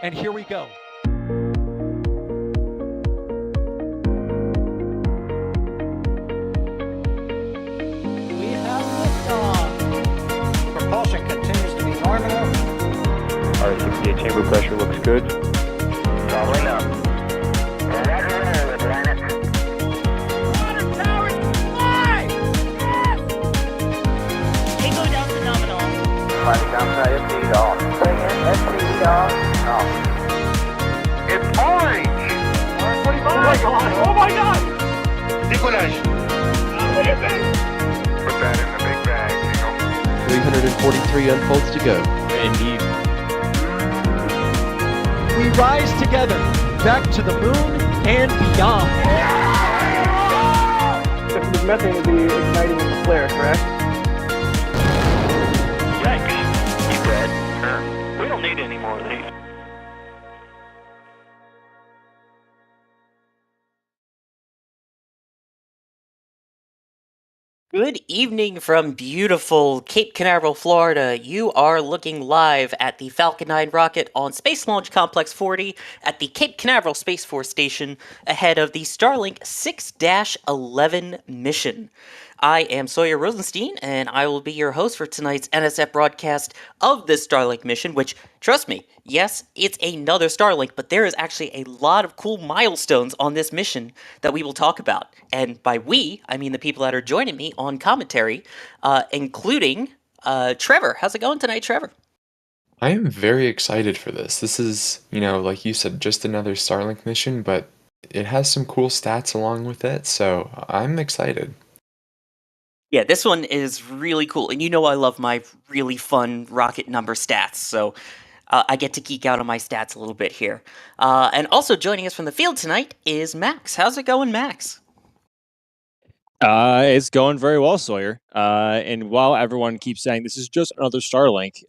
And here we go. We have liftoff. Propulsion continues to be normal. R68 chamber pressure looks good. Doubling up. Roger, roger, planet. Water towers, fly! Yes! Tango down to nominal. Flight downside SPD off. Bring in SPD off. It's orange! 145! Oh my god! Oh my god! Decollage. Put that in the big bag, Jingle. 343 unfolds to go. Indeed. We rise together, back to the moon and beyond. The methane would be igniting in the flare, correct? Yikes. You dead? We don't need any more of these. Good evening from beautiful Cape Canaveral, Florida. You are looking live at the Falcon 9 rocket on Space Launch Complex 40 at the Cape Canaveral Space Force Station ahead of the Starlink 6-11 mission. I am Sawyer Rosenstein, and I will be your host for tonight's NSF broadcast of this Starlink mission, which, trust me, yes, it's another Starlink, but there is actually a lot of cool milestones on this mission that we will talk about. And by we, I mean the people that are joining me on commentary, including Trevor. How's it going tonight, Trevor? I am very excited for this. This is, like you said, just another Starlink mission, but it has some cool stats along with it, so I'm excited. Yeah, this one is really cool. And you know I love my really fun rocket number stats, so I get to geek out on my stats a little bit here. And also joining us from the field tonight is Max. How's it going, Max? It's going very well, Sawyer. And while everyone keeps saying this is just another Starlink,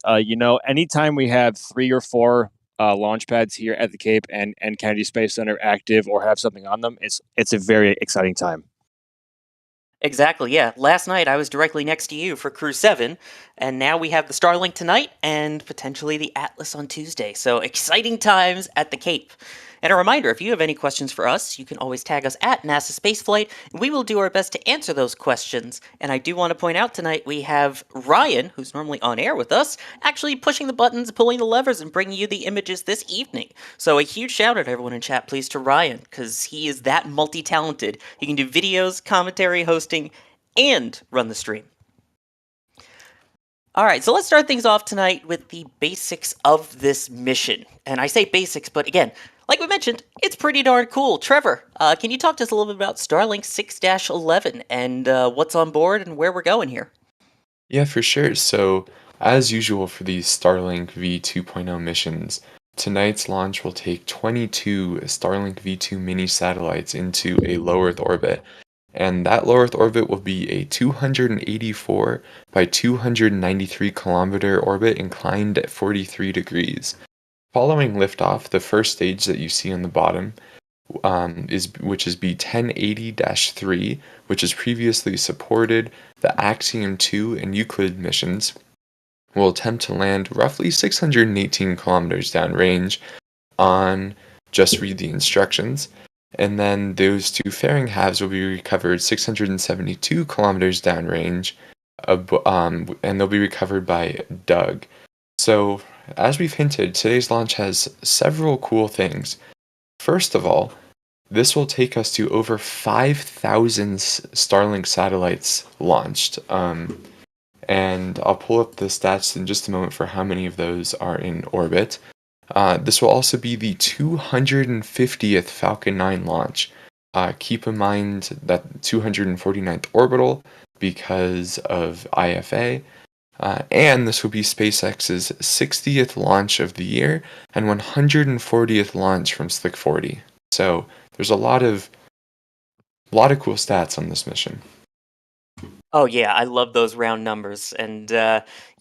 anytime we have 3 or 4 launch pads here at the Cape and Kennedy Space Center active or have something on them, it's a very exciting time. Exactly, yeah. Last night I was directly next to you for Crew 7, and now we have the Starlink tonight and potentially the Atlas on Tuesday. So exciting times at the Cape. And a reminder, if you have any questions for us, you can always tag us at NASA Spaceflight, and we will do our best to answer those questions. And I do want to point out tonight we have Ryan, who's normally on air with us, actually pushing the buttons, pulling the levers, and bringing you the images this evening. So a huge shout out to everyone in chat, please, to Ryan, because he is that multi-talented. He can do videos, commentary, hosting, and run the stream. All right, so let's start things off tonight with the basics of this mission. And I say basics, but again, like we mentioned, it's pretty darn cool. Trevor, can you talk to us a little bit about Starlink 6-11 and what's on board and where we're going here? Yeah, for sure. So, as usual for these Starlink V2.0 missions, tonight's launch will take 22 Starlink V2 mini satellites into a low Earth orbit. And that low Earth orbit will be a 284 by 293 kilometer orbit inclined at 43 degrees. Following liftoff, the first stage that you see on the bottom, which is B1080-3, which has previously supported the Axiom 2 and Euclid missions, will attempt to land roughly 618 kilometers downrange on Just Read the Instructions. And then those 2 fairing halves will be recovered 672 kilometers downrange, and they'll be recovered by Doug. So, as we've hinted, today's launch has several cool things. First of all, this will take us to over 5,000 Starlink satellites launched. And I'll pull up the stats in just a moment for how many of those are in orbit. This will also be the 250th Falcon 9 launch. Keep in mind that 249th orbital because of IFA. And this will be SpaceX's 60th launch of the year and 140th launch from Slick 40. So there's a lot of cool stats on this mission. Oh yeah, I love those round numbers. And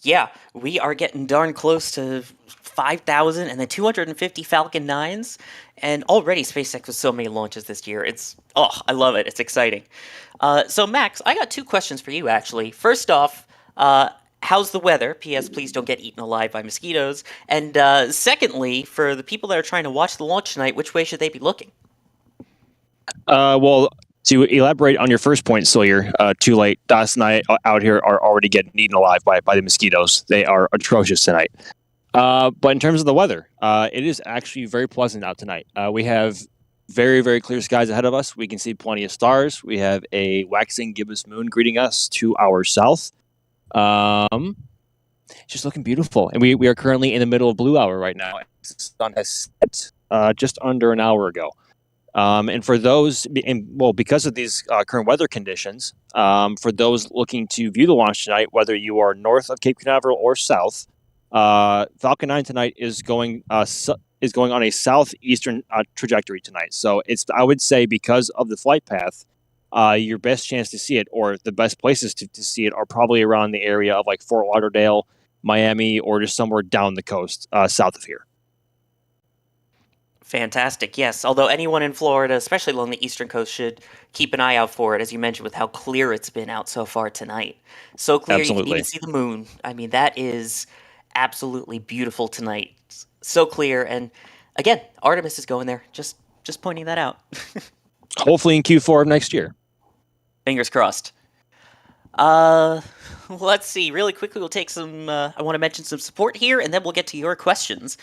yeah, we are getting darn close to 5,000 and then 250 Falcon 9s. And already SpaceX with so many launches this year. I love it. It's exciting. So Max, I got 2 questions for you actually. First off, how's the weather? P.S. Please don't get eaten alive by mosquitoes. And secondly, for the people that are trying to watch the launch tonight, which way should they be looking? Well, to elaborate on your first point, Sawyer, too late. Das and I out here are already getting eaten alive by the mosquitoes. They are atrocious tonight. But in terms of the weather, it is actually very pleasant out tonight. We have very, very clear skies ahead of us. We can see plenty of stars. We have a waxing gibbous moon greeting us to our south. It's just looking beautiful. And we are currently in the middle of blue hour right now. The sun has set just under an hour ago. And for those, because of these current weather conditions, for those looking to view the launch tonight, whether you are north of Cape Canaveral or south, Falcon 9 tonight is going on a southeastern trajectory tonight. So I would say, because of the flight path, your best chance to see it, or the best places to see it, are probably around the area of like Fort Lauderdale, Miami, or just somewhere down the coast south of here. Fantastic, yes. Although anyone in Florida, especially along the eastern coast, should keep an eye out for it, as you mentioned, with how clear it's been out so far tonight. So clear you can even see the moon. I mean, that is absolutely beautiful tonight. So clear, and again, Artemis is going there. Just pointing that out. Hopefully in Q4 of next year. Fingers crossed. Let's see. Really quickly, we'll take some. I want to mention some support here, and then we'll get to your questions.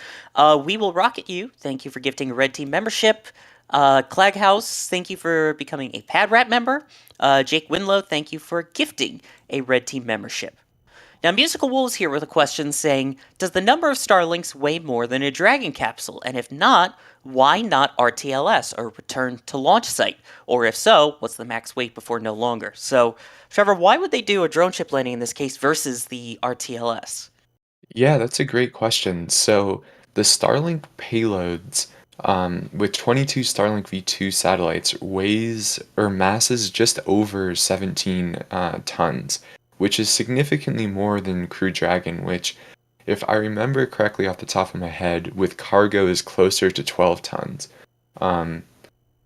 We Will Rocket You. Thank you for gifting a Red Team membership. Claghouse, thank you for becoming a Pad Rat member. Jake Winlow, thank you for gifting a Red Team membership. Now, Musical Wolves here with a question saying, does the number of Starlinks weigh more than a Dragon capsule? And if not, why not RTLS, or return to launch site? Or if so, what's the max weight before no longer? So, Trevor, why would they do a drone ship landing in this case versus the RTLS? Yeah, that's a great question. So the Starlink payloads, with 22 Starlink V2 satellites, masses just over 17 tons, which is significantly more than Crew Dragon, which, if I remember correctly off the top of my head, with cargo is closer to 12 tons.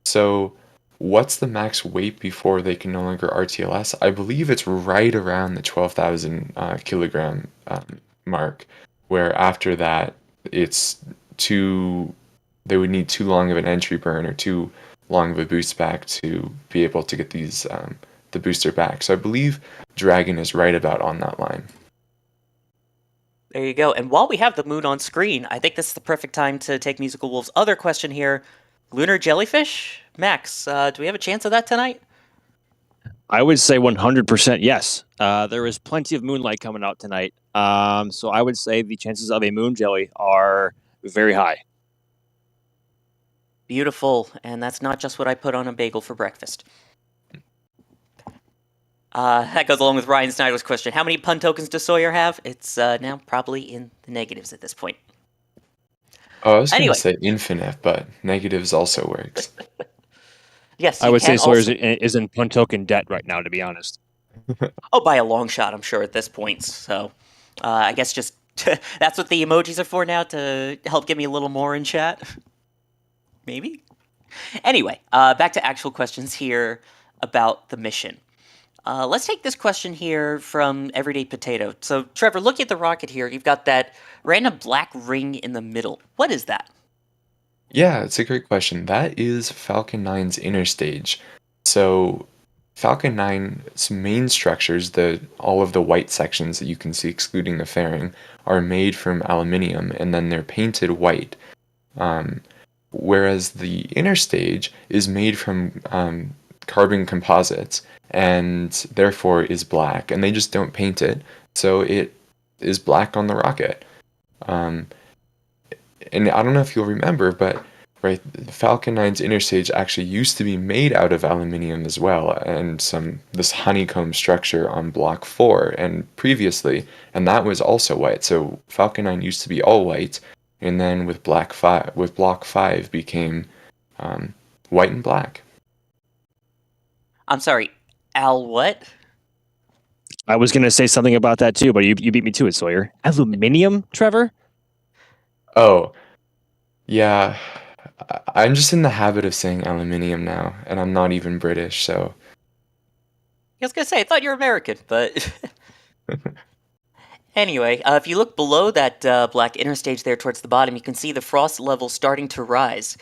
So what's the max weight before they can no longer RTLS? I believe it's right around the 12,000 kilogram mark, where after that they would need too long of an entry burn or too long of a boost back to be able to get these the booster back. So I believe Dragon is right about on that line. There you go. And while we have the moon on screen, I think this is the perfect time to take Musical Wolf's other question here. Lunar jellyfish? Max, do we have a chance of that tonight? I would say 100% yes. There is plenty of moonlight coming out tonight. So I would say the chances of a moon jelly are very high. Beautiful. And that's not just what I put on a bagel for breakfast. That goes along with Ryan Snyder's question. How many pun tokens does Sawyer have? It's now probably in the negatives at this point. Oh, I was going to say infinite, but negatives also works. Yes, I would say Sawyer is in pun token debt right now, to be honest. Oh, by a long shot, I'm sure, at this point. So I guess just that's what the emojis are for now, to help give me a little more in chat. Maybe? Anyway, back to actual questions here about the mission. Let's take this question here from Everyday Potato. So, Trevor, looking at the rocket here, you've got that random black ring in the middle. What is that? Yeah, it's a great question. That is Falcon 9's inner stage. So Falcon 9's main structures, all of the white sections that you can see excluding the fairing, are made from aluminium, and then they're painted white. Whereas the inner stage is made from carbon composites, and therefore is black, and they just don't paint it, so it is black on the rocket. And I don't know if you'll remember, but right, Falcon 9's inner stage actually used to be made out of aluminium as well, and this honeycomb structure on Block 4 and previously, and that was also white. So Falcon 9 used to be all white, and then with Block 5 became white and black. I'm sorry, Al what? I was going to say something about that too, but you beat me to it, Sawyer. Aluminium, Trevor? Oh, yeah. I'm just in the habit of saying aluminium now, and I'm not even British, so... I was going to say, I thought you were American, but... Anyway, if you look below that black interstage there towards the bottom, you can see the frost level starting to rise.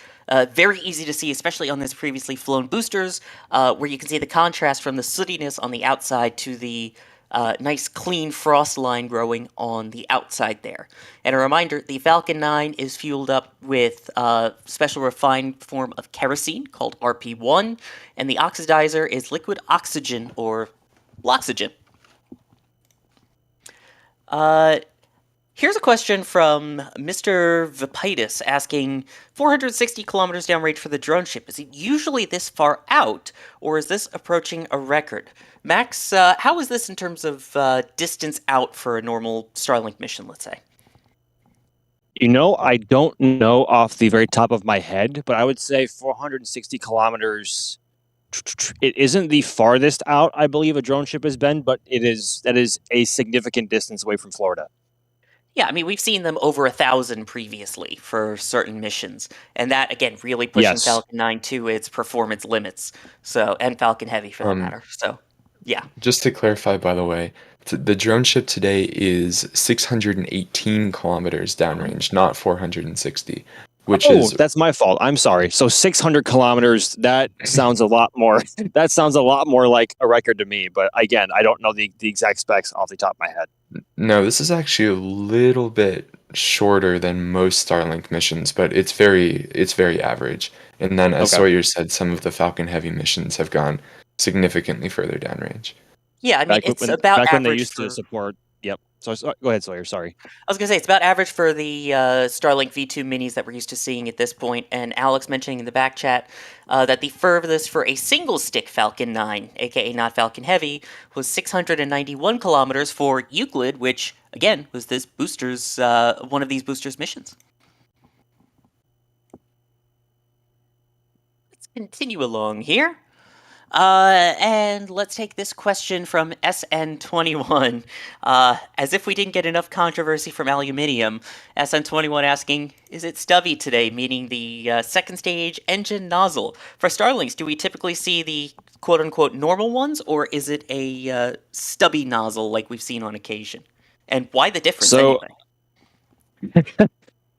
Very easy to see, especially on these previously flown boosters, where you can see the contrast from the sootiness on the outside to the nice clean frost line growing on the outside there. And a reminder, the Falcon 9 is fueled up with a special refined form of kerosene called RP1, and the oxidizer is liquid oxygen or Loxygen. Here's a question from Mr. Vipitis asking 460 kilometers downrange for the drone ship. Is it usually this far out, or is this approaching a record? Max, how is this in terms of distance out for a normal Starlink mission, let's say? I don't know off the very top of my head, but I would say 460 kilometers. It isn't the farthest out, I believe, a drone ship has been, but that is a significant distance away from Florida. Yeah, I mean, we've seen them over 1,000 previously for certain missions, and that, again, really pushing Yes. Falcon 9 to its performance limits, and Falcon Heavy for that matter, so, yeah. Just to clarify, by the way, the drone ship today is 618 kilometers downrange, not 460, which is that's my fault. I'm sorry. So 600 kilometers, that sounds a lot more. That sounds a lot more like a record to me. But again, I don't know the exact specs off the top of my head. No, this is actually a little bit shorter than most Starlink missions, but it's very average. And then, as Okay. Sawyer said, some of the Falcon Heavy missions have gone significantly further downrange. Yeah, I mean, Back it's when, about back when they average used to for... support. Yep. So go ahead, Sawyer. Sorry. I was going to say, it's about average for the Starlink V2 minis that we're used to seeing at this point, and Alex mentioning in the back chat that the furthest for a single-stick Falcon 9, aka not Falcon Heavy, was 691 kilometers for Euclid, which, again, was this booster's one of these boosters' missions. Let's continue along here. And let's take this question from SN21. As if we didn't get enough controversy from aluminium, SN21 asking, is it stubby today, meaning the second stage engine nozzle? For Starlinks, do we typically see the quote-unquote normal ones, or is it a stubby nozzle like we've seen on occasion? And why the difference anyway?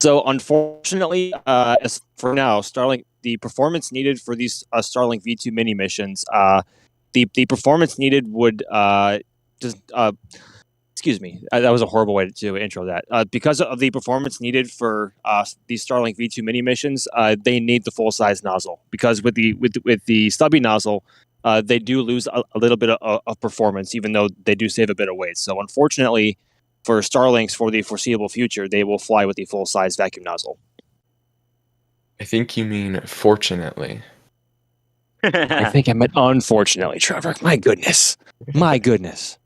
So unfortunately, as for now, Starlink, the performance needed for these Starlink V2 mini missions, the performance needed would excuse me, that was a horrible way to intro that. Because of the performance needed for these Starlink V2 mini missions, they need the full size nozzle. Because with the stubby nozzle, they do lose a little bit of performance, even though they do save a bit of weight. So unfortunately, for Starlinks for the foreseeable future, they will fly with the full size vacuum nozzle. I think you mean fortunately. I think I meant unfortunately, Trevor. My goodness. My goodness.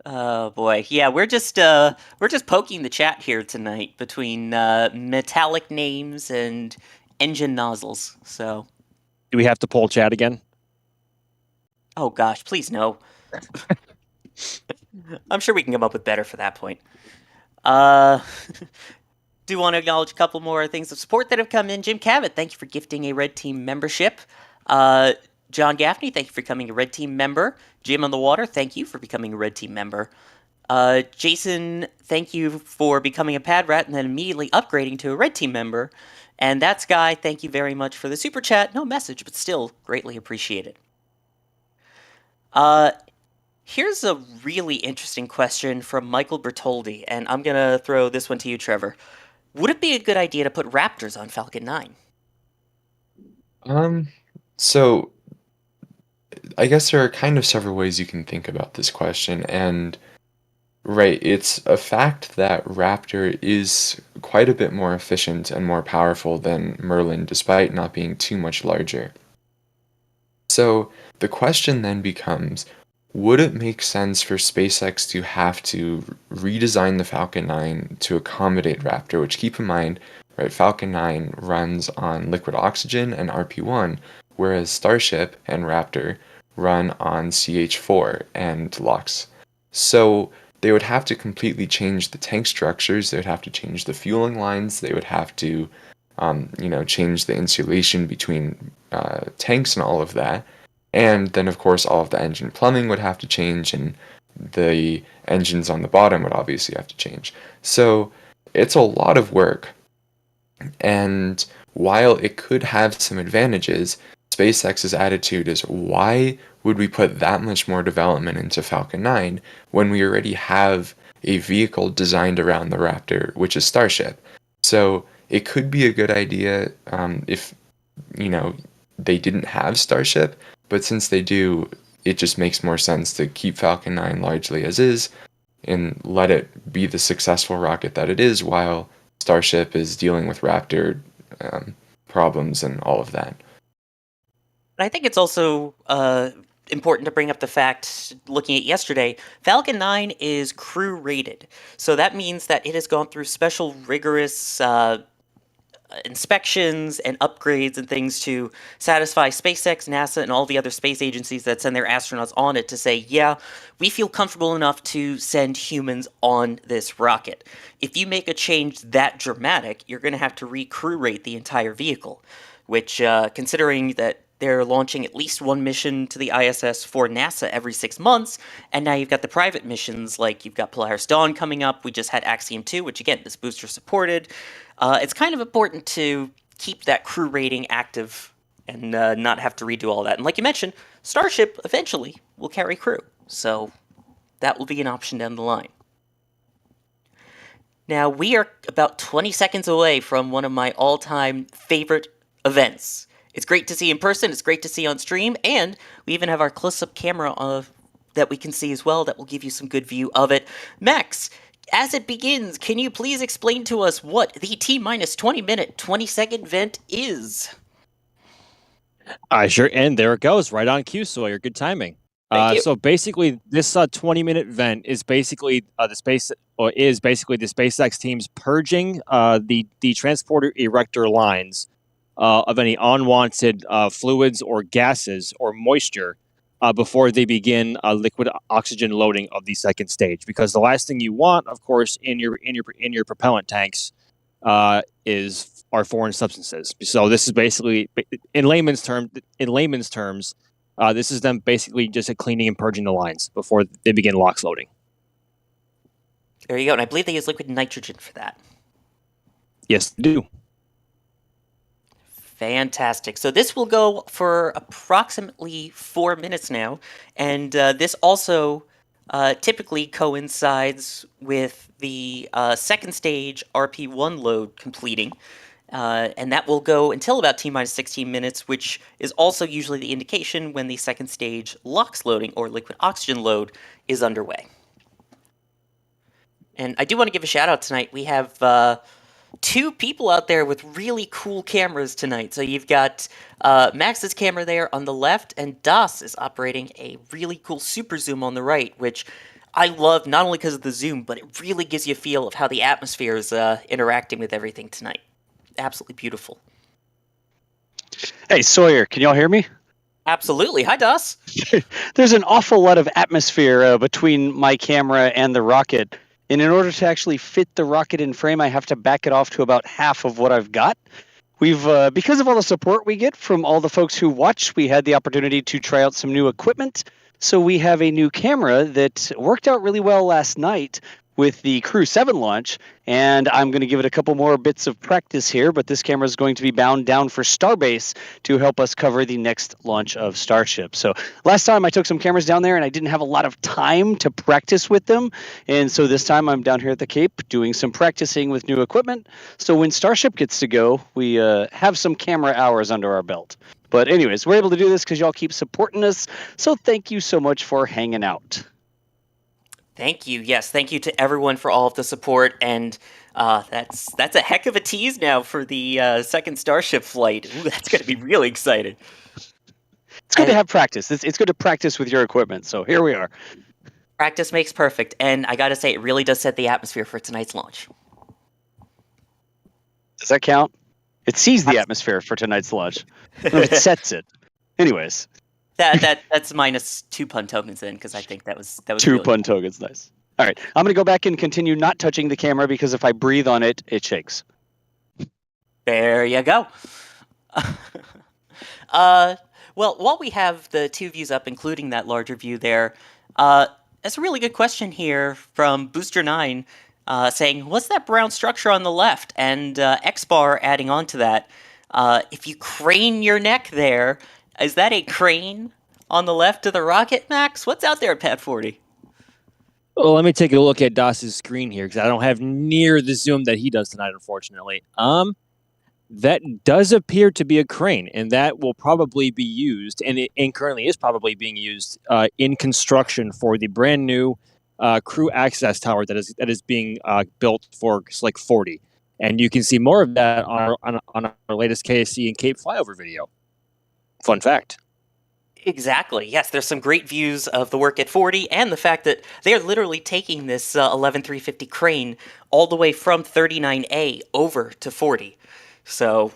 Oh boy, yeah, we're just poking the chat here tonight between metallic names and engine nozzles. So, do we have to poll chat again? Oh gosh, please no. I'm sure we can come up with better for that point. Do want to acknowledge a couple more things of support that have come in. Jim Cavett, thank you for gifting a Red Team membership. John Gaffney, thank you for becoming a Red Team member. Jim on the Water, thank you for becoming a Red Team member. Jason, thank you for becoming a Pad Rat and then immediately upgrading to a Red Team member. And that's Guy, thank you very much for the super chat. No message, but still greatly appreciated. Here's a really interesting question from Michael Bertoldi, and I'm going to throw this one to you, Trevor. Would it be a good idea to put Raptors on Falcon 9? So I guess there are kind of several ways you can think about this question, and right, it's a fact that Raptor is quite a bit more efficient and more powerful than Merlin, despite not being too much larger. So the question then becomes, would it make sense for SpaceX to have to redesign the Falcon 9 to accommodate Raptor, which, keep in mind, right, Falcon 9 runs on liquid oxygen and RP1, whereas Starship and Raptor run on CH4 and LOX. So they would have to completely change the tank structures, they would have to change the fueling lines, they would have to change the insulation between tanks and all of that. And then, of course, all of the engine plumbing would have to change, and the engines on the bottom would obviously have to change. So it's a lot of work. And while it could have some advantages, SpaceX's attitude is, why would we put that much more development into Falcon 9 when we already have a vehicle designed around the Raptor, which is Starship? So it could be a good idea if, they didn't have Starship, but since they do, it just makes more sense to keep Falcon 9 largely as is and let it be the successful rocket that it is while Starship is dealing with Raptor problems and all of that. And I think it's also important to bring up the fact, looking at yesterday, Falcon 9 is crew rated. So that means that it has gone through special rigorous inspections and upgrades and things to satisfy SpaceX, NASA, and all the other space agencies that send their astronauts on it to say, yeah, we feel comfortable enough to send humans on this rocket. If you make a change that dramatic, you're going to have to re-crew rate the entire vehicle, which, considering that they're launching at least one mission to the ISS for NASA every 6 months, and now you've got the private missions, like you've got Polaris Dawn coming up, we just had Axiom 2, which again, this booster supported. It's kind of important to keep that crew rating active and not have to redo all that. And like you mentioned, Starship eventually will carry crew, so that will be an option down the line. Now, we are about 20 seconds away from one of my all-time favorite events. It's great to see in person, it's great to see on stream, and we even have our close-up camera that we can see as well that will give you some good view of it. Max, as it begins, can you please explain to us what the T-minus 20-minute, 20-second vent is? Sure, and there it goes, right on cue, Sawyer. Good timing. Thank you. So basically, this 20-minute vent is basically the SpaceX team's purging the transporter erector lines of any unwanted fluids or gases or moisture before they begin liquid oxygen loading of the second stage. Because the last thing you want, of course, in your propellant tanks are foreign substances. So this is basically, in layman's terms, this is them basically just cleaning and purging the lines before they begin LOX loading. There you go, and I believe they use liquid nitrogen for that. Yes, they do. Fantastic. So this will go for approximately 4 minutes now, and this also typically coincides with the second stage RP1 load completing, and that will go until about T-minus 16 minutes, which is also usually the indication when the second stage LOX loading or liquid oxygen load is underway. And I do want to give a shout out tonight. We have 2 people out there with really cool cameras tonight. So you've got Max's camera there on the left, and Das is operating a really cool super zoom on the right, which I love not only because of the zoom, but it really gives you a feel of how the atmosphere is interacting with everything tonight. Absolutely beautiful. Hey, Sawyer, can y'all hear me? Absolutely. Hi, Das. There's an awful lot of atmosphere between my camera and the rocket. And in order to actually fit the rocket in frame, I have to back it off to about half of what I've got. We've, because of all the support we get from all the folks who watch, we had the opportunity to try out some new equipment. So we have a new camera that worked out really well last night with the Crew 7 launch, and I'm going to give it a couple more bits of practice here, but this camera is going to be bound down for Starbase to help us cover the next launch of Starship. So last time I took some cameras down there and I didn't have a lot of time to practice with them, and so this time I'm down here at the Cape doing some practicing with new equipment, so when Starship gets to go, we have some camera hours under our belt. But anyways, we're able to do this because y'all keep supporting us, so thank you so much for hanging out. Thank you. Yes, thank you to everyone for all of the support, and that's a heck of a tease now for the second Starship flight. Ooh, that's going to be really exciting. It's good to have practice. It's good to practice with your equipment, so here we are. Practice makes perfect, and I gotta say, it really does set the atmosphere for tonight's launch. Does that count? It sees the atmosphere for tonight's launch. I don't know if it sets it. Anyways. That's minus 2 pun tokens then, because I think that was 2 really pun tokens, nice. All right, I'm going to go back and continue not touching the camera because if I breathe on it, it shakes. There you go. Well, while we have the 2 views up, including that larger view there, that's a really good question here from Booster9 saying, what's that brown structure on the left? And X-Bar adding on to that, if you crane your neck there, is that a crane on the left of the rocket, Max? What's out there at Pad 40? Well, let me take a look at Doss's screen here because I don't have near the zoom that he does tonight, unfortunately. That does appear to be a crane, and that will probably be used, and currently is probably being used in construction for the brand new crew access tower that is being built for Slick 40. And you can see more of that on our latest KSC and Cape flyover video. Fun fact. Exactly. Yes, there's some great views of the work at 40 and the fact that they're literally taking this 11350 crane all the way from 39A over to 40. So,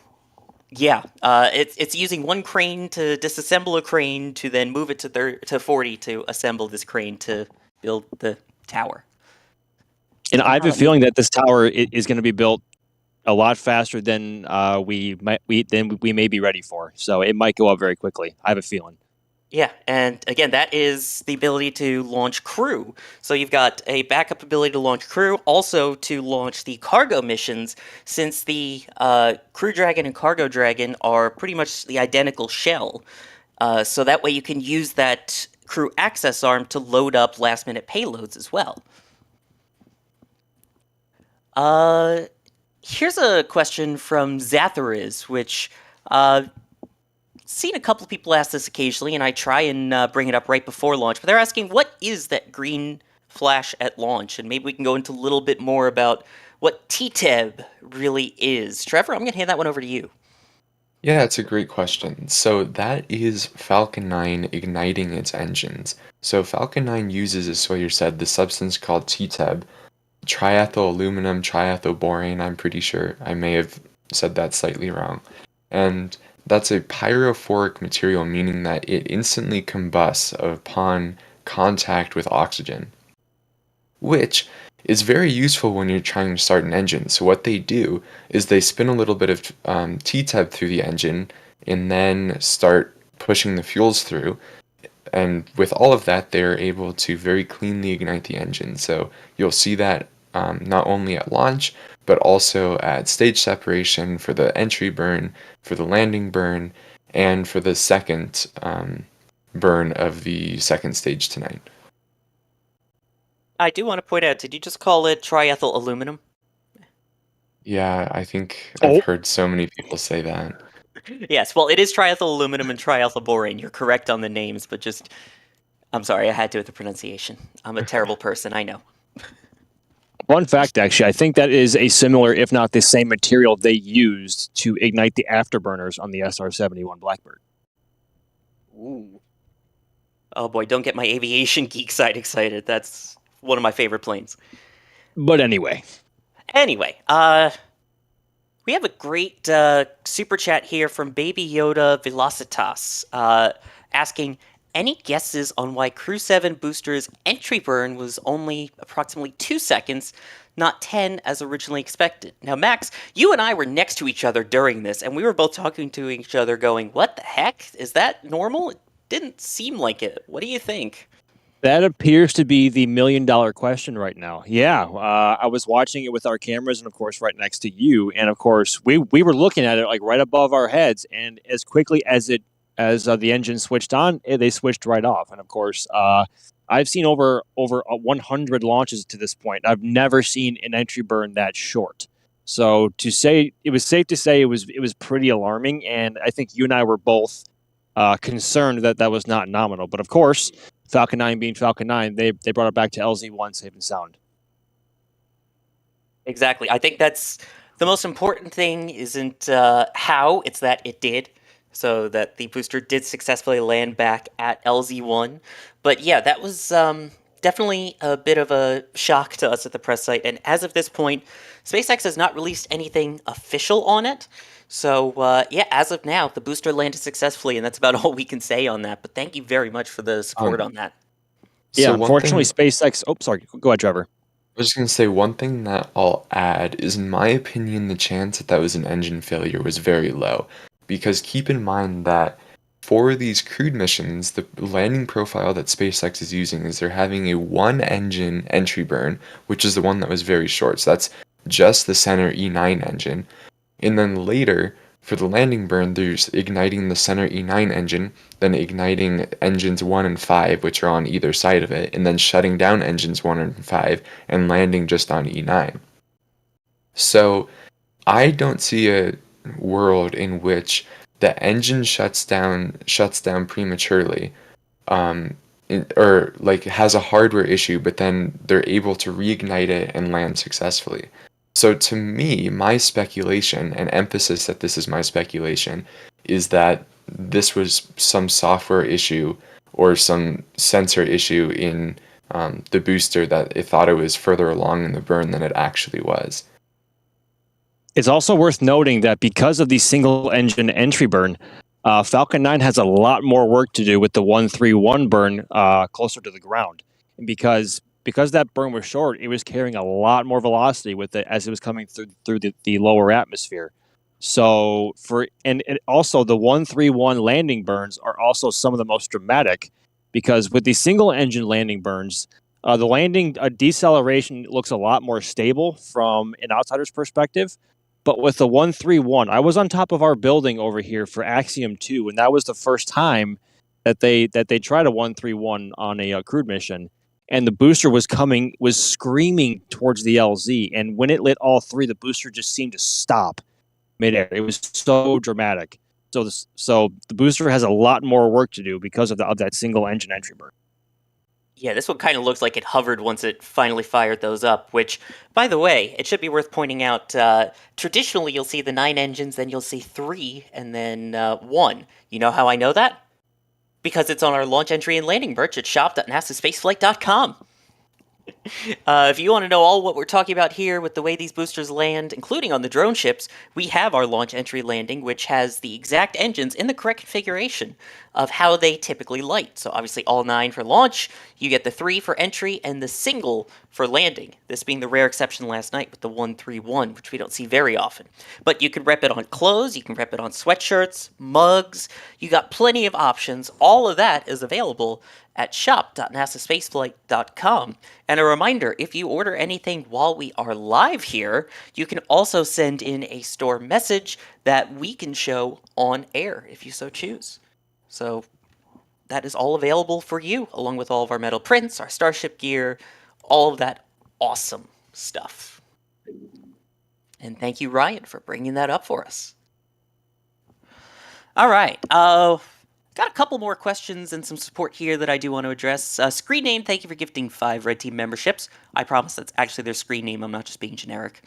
yeah, it's using one crane to disassemble a crane to then move it to 40 to assemble this crane to build the tower. And I have a feeling that this tower is going to be built a lot faster than we may be ready for. So it might go up very quickly. I have a feeling. Yeah, and again, that is the ability to launch crew. So you've got a backup ability to launch crew, also to launch the cargo missions, since the Crew Dragon and Cargo Dragon are pretty much the identical shell. So that way you can use that crew access arm to load up last-minute payloads as well. Here's a question from Zathariz, which seen a couple of people ask this occasionally, and I try and bring it up right before launch, but they're asking, what is that green flash at launch? And maybe we can go into a little bit more about what TTEB really is. Trevor, I'm going to hand that one over to you. Yeah, it's a great question. So that is Falcon 9 igniting its engines. So Falcon 9 uses, as Sawyer said, the substance called TTEB, triethyl aluminum, triethylborane, I'm pretty sure. I may have said that slightly wrong. And that's a pyrophoric material, meaning that it instantly combusts upon contact with oxygen, which is very useful when you're trying to start an engine. So what they do is they spin a little bit of TTEB through the engine and then start pushing the fuels through. And with all of that, they're able to very cleanly ignite the engine. So you'll see that not only at launch, but also at stage separation for the entry burn, for the landing burn, and for the second burn of the second stage tonight. I do want to point out, did you just call it triethyl aluminum? Yeah, I think I've heard so many people say that. Yes, well, it is triethyl aluminum and triethylborane. You're correct on the names, but just... I'm sorry, I had to with the pronunciation. I'm a terrible person, I know. Fun fact, actually, I think that is a similar, if not the same material they used to ignite the afterburners on the SR-71 Blackbird. Ooh. Oh boy, don't get my aviation geek side excited. That's one of my favorite planes. But anyway. Anyway, we have a great super chat here from Baby Yoda Velocitas asking, any guesses on why Crew 7 Booster's entry burn was only approximately 2 seconds, not 10 as originally expected? Now, Max, you and I were next to each other during this, and we were both talking to each other going, what the heck? Is that normal? It didn't seem like it. What do you think? That appears to be the million-dollar question right now. Yeah, I was watching it with our cameras and, of course, right next to you. And, of course, we were looking at it like right above our heads. And as quickly as the engine switched on, they switched right off. And, of course, I've seen over 100 launches to this point. I've never seen an entry burn that short. So to say, it was safe to say it was pretty alarming. And I think you and I were both concerned that was not nominal. But, of course, Falcon 9 being Falcon 9, they brought it back to LZ1 safe and sound. Exactly. I think that's the most important thing isn't how, it's that it did. So that the booster did successfully land back at LZ1. But yeah, that was definitely a bit of a shock to us at the press site. And as of this point, SpaceX has not released anything official on it. So yeah, as of now, the booster landed successfully, and that's about all we can say on that. But thank you very much for the support on that. Yeah, So unfortunately, SpaceX... Oh, sorry. Go ahead, Trevor. I was just going to say one thing that I'll add is, in my opinion, the chance that was an engine failure was very low. Because keep in mind that For these crewed missions, the landing profile that SpaceX is using is they're having a one engine entry burn, which is the one that was very short. So that's just the center E9 engine. And then later, for the landing burn, there's igniting the center E9 engine, then igniting engines 1 and 5, which are on either side of it, and then shutting down engines 1 and 5 and landing just on E9. So I don't see a world in which the engine shuts down prematurely, or like has a hardware issue, but then they're able to reignite it and land successfully. So to me, my speculation, and emphasis that this is my speculation, is that this was some software issue or some sensor issue in the booster, that it thought it was further along in the burn than it actually was. It's also worth noting that because of the single engine entry burn, Falcon 9 has a lot more work to do with the 131 burn closer to the ground. And because that burn was short, it was carrying a lot more velocity with it as it was coming through the lower atmosphere. So and also the 131 landing burns are also some of the most dramatic, because with the single engine landing burns, the landing deceleration looks a lot more stable from an outsider's perspective. But with the 131, I was on top of our building over here for Axiom 2, and that was the first time that they tried a 131 on a crewed mission, and the booster was screaming towards the LZ, and when it lit all three, the booster just seemed to stop midair. It was so dramatic. So the booster has a lot more work to do because of that single engine entry burn. Yeah, this one kind of looks like it hovered once it finally fired those up, which, by the way, it should be worth pointing out, traditionally you'll see the 9 engines, then you'll see 3, and then 1. You know how I know that? Because it's on our launch entry and landing merch at shop.nasaspaceflight.com. If you want to know all what we're talking about here with the way these boosters land, including on the drone ships, we have our launch entry landing, which has the exact engines in the correct configuration of how they typically light. So obviously all 9 for launch, you get the 3 for entry, and the single for landing. This being the rare exception last night with the 131, which we don't see very often. But you can rep it on clothes, you can rep it on sweatshirts, mugs, you got plenty of options. All of that is available at shop.nasaspaceflight.com. And a reminder, if you order anything while we are live here, you can also send in a store message that we can show on air if you so choose. So that is all available for you, along with all of our metal prints, our Starship gear, all of that awesome stuff. And thank you, Ryan, for bringing that up for us. All right. Got a couple more questions and some support here that I do want to address. Screen name, thank you for gifting 5 Red Team memberships. I promise that's actually their screen name. I'm not just being generic.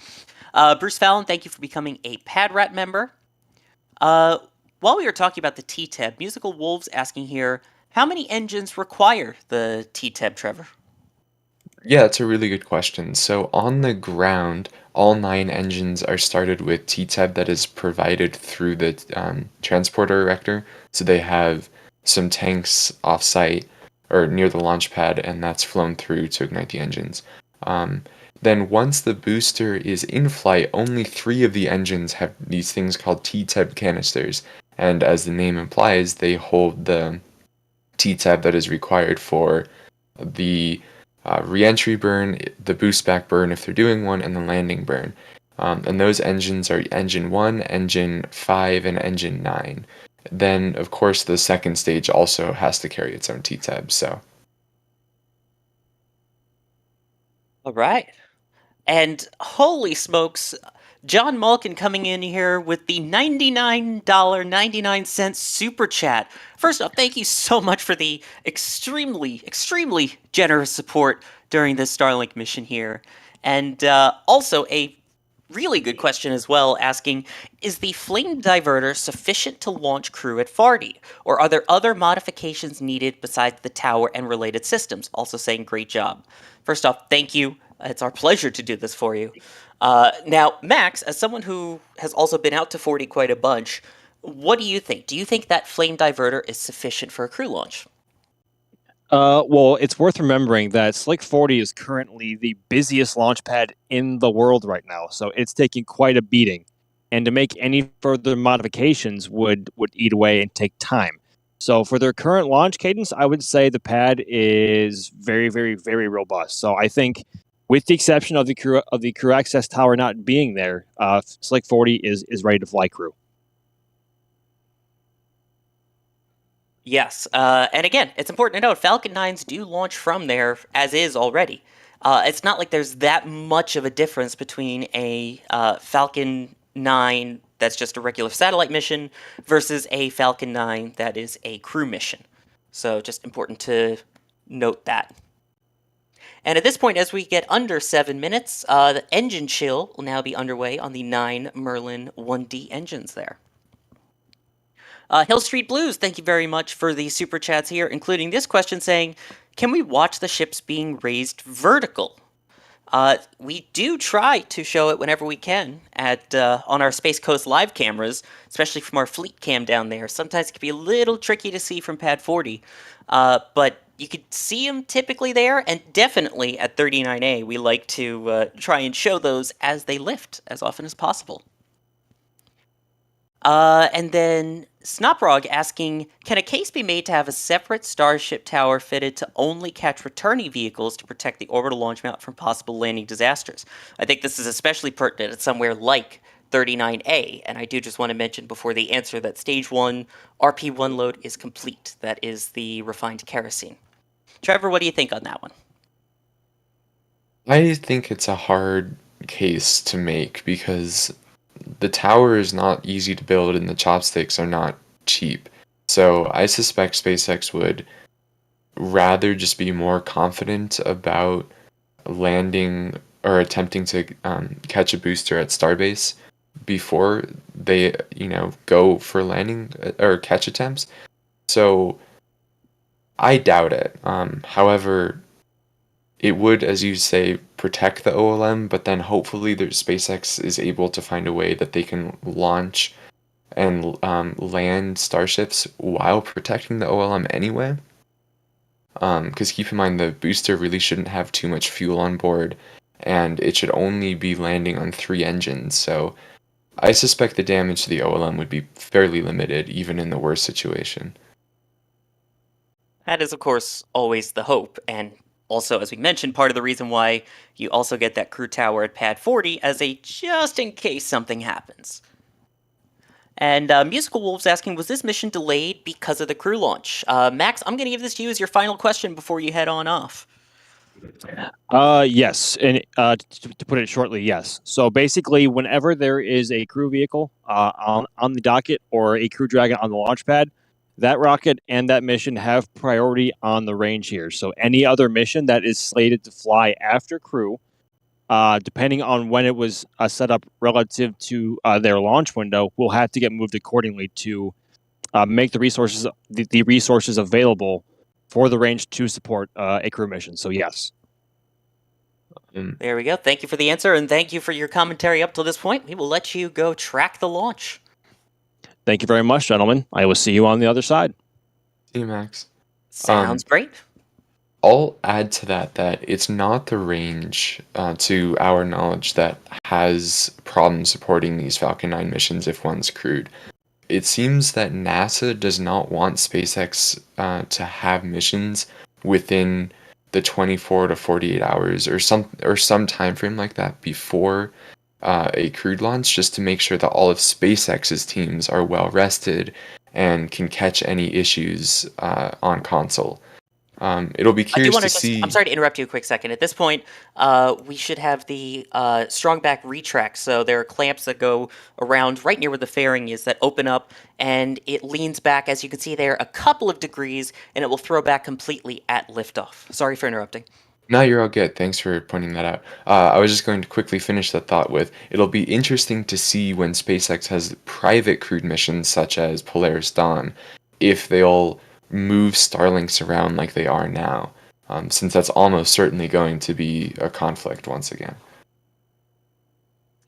Bruce Fallon, thank you for becoming a PadRat member. While we were talking about the T-Tab, Musical Wolves asking here, how many engines require the T-Tab, Trevor? Yeah, it's a really good question. So on the ground, all 9 engines are started with T-Tab that is provided through the transporter erector. So they have some tanks off-site or near the launch pad, and that's flown through to ignite the engines. Then once the booster is in flight, only 3 of the engines have these things called T-Tab canisters. And as the name implies, they hold the T-Tab that is required for the re-entry burn, the boost back burn if they're doing one, and the landing burn. And those engines are engine 1, engine 5, and engine 9. Then, of course, the second stage also has to carry its own T-Tab, so. All right. And holy smokes, John Malkin coming in here with the $99.99 super chat. First off, thank you so much for the extremely, extremely generous support during this Starlink mission here. And also a really good question as well, asking, is the flame diverter sufficient to launch crew at Farty? Or are there other modifications needed besides the tower and related systems? Also saying, great job. First off, thank you. It's our pleasure to do this for you. Now, Max, as someone who has also been out to 40 quite a bunch, what do you think? Do you think that flame diverter is sufficient for a crew launch? Well, it's worth remembering that Slick 40 is currently the busiest launch pad in the world right now, so it's taking quite a beating. And to make any further modifications would eat away and take time. So for their current launch cadence, I would say the pad is very, very, very robust. So I think, with the exception of the crew access tower not being there, Slick 40 is ready to fly crew. Yes, and again, it's important to note Falcon 9s do launch from there as is already. It's not like there's that much of a difference between a Falcon 9 that's just a regular satellite mission versus a Falcon 9 that is a crew mission. So just important to note that. And at this point, as we get under 7 minutes, the engine chill will now be underway on the 9 Merlin 1D engines there. Hill Street Blues, thank you very much for the super chats here, including this question saying, can we watch the ships being raised vertical? We do try to show it whenever we can on our Space Coast live cameras, especially from our fleet cam down there. Sometimes it can be a little tricky to see from Pad 40, but you could see them typically there, and definitely at 39A, we like to try and show those as they lift as often as possible. And then Snoprog asking, can a case be made to have a separate Starship tower fitted to only catch returning vehicles to protect the orbital launch mount from possible landing disasters? I think this is especially pertinent at somewhere like 39A, and I do just want to mention before the answer that Stage 1 RP1 load is complete. That is the refined kerosene. Trevor, what do you think on that one? I think it's a hard case to make because the tower is not easy to build and the chopsticks are not cheap. So I suspect SpaceX would rather just be more confident about landing or attempting to catch a booster at Starbase before they, go for landing or catch attempts. So I doubt it. However, it would, as you say, protect the OLM, but then hopefully SpaceX is able to find a way that they can launch and land starships while protecting the OLM anyway. Because keep in mind, the booster really shouldn't have too much fuel on board, and it should only be landing on 3 engines. So I suspect the damage to the OLM would be fairly limited, even in the worst situation. That is, of course, always the hope, and also, as we mentioned, part of the reason why you also get that crew tower at Pad 40 as a just in case something happens. And Musical Wolves asking, was this mission delayed because of the crew launch? Max, I'm going to give this to you as your final question before you head on off. Yes, and to put it shortly, yes. So basically, whenever there is a crew vehicle on the docket or a crew dragon on the launch pad, that rocket and that mission have priority on the range here. So any other mission that is slated to fly after crew, depending on when it was set up relative to their launch window, will have to get moved accordingly to make the resources available for the range to support a crew mission. So yes. There we go. Thank you for the answer, and thank you for your commentary up till this point. We will let you go track the launch. Thank you very much, gentlemen. I will see you on the other side. See you, Max. Sounds great. I'll add to that it's not the range, to our knowledge, that has problems supporting these Falcon 9 missions if one's crewed. It seems that NASA does not want SpaceX to have missions within the 24 to 48 hours or some time frame like that before a crewed launch, just to make sure that all of SpaceX's teams are well rested and can catch any issues on console. It'll be curious to see. I'm sorry to interrupt you a quick second. At this point, we should have the strong back retract. So there are clamps that go around right near where the fairing is that open up, and it leans back, as you can see there, a couple of degrees, and it will throw back completely at liftoff. Sorry for interrupting. No, you're all good. Thanks for pointing that out. I was just going to quickly finish that thought with, it'll be interesting to see when SpaceX has private crewed missions such as Polaris Dawn, if they'll move Starlinks around like they are now, since that's almost certainly going to be a conflict once again.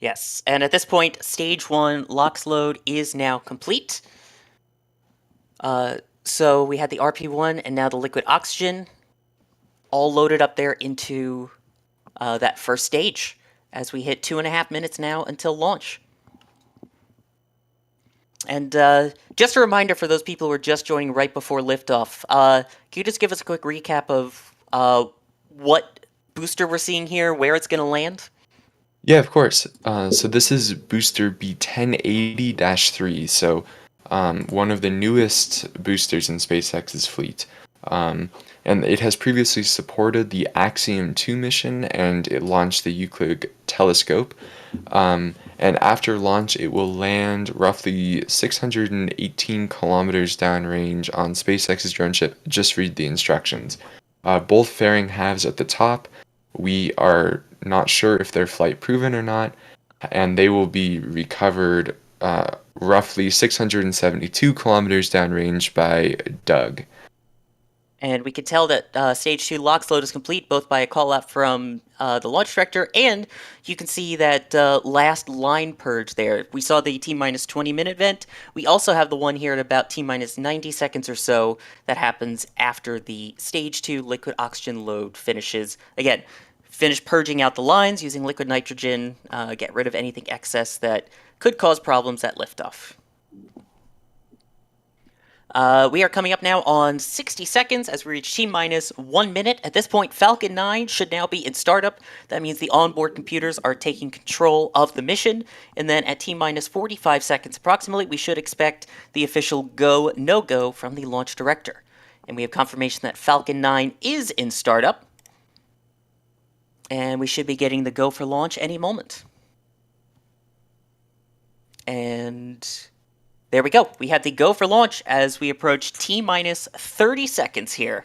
Yes, and at this point, Stage 1 LOX load is now complete. So we had the RP1 and now the liquid oxygen all loaded up there into that first stage as we hit 2.5 minutes now until launch. And just a reminder for those people who are just joining right before liftoff, can you just give us a quick recap of what booster we're seeing here, where it's going to land? Yeah, of course. So this is booster B1080-3, so one of the newest boosters in SpaceX's fleet. And it has previously supported the Axiom 2 mission, and it launched the Euclid telescope. And after launch, it will land roughly 618 kilometers downrange on SpaceX's drone ship. Just read the instructions. Both fairing halves at the top. We are not sure if they're flight proven or not, and they will be recovered roughly 672 kilometers downrange by Doug. And we could tell that Stage 2 LOX load is complete, both by a call-out from the launch director, and you can see that last line purge there. We saw the T-minus 20-minute vent. We also have the one here at about T-minus 90 seconds or so that happens after the Stage 2 liquid oxygen load finishes. Again, finish purging out the lines using liquid nitrogen, get rid of anything excess that could cause problems at liftoff. We are coming up now on 60 seconds as we reach T-minus 1 minute. At this point, Falcon 9 should now be in startup. That means the onboard computers are taking control of the mission. And then at T-minus 45 seconds approximately, we should expect the official go, no-go from the launch director. And we have confirmation that Falcon 9 is in startup. And we should be getting the go for launch any moment. And there we go. We have the go for launch as we approach T-minus 30 seconds here.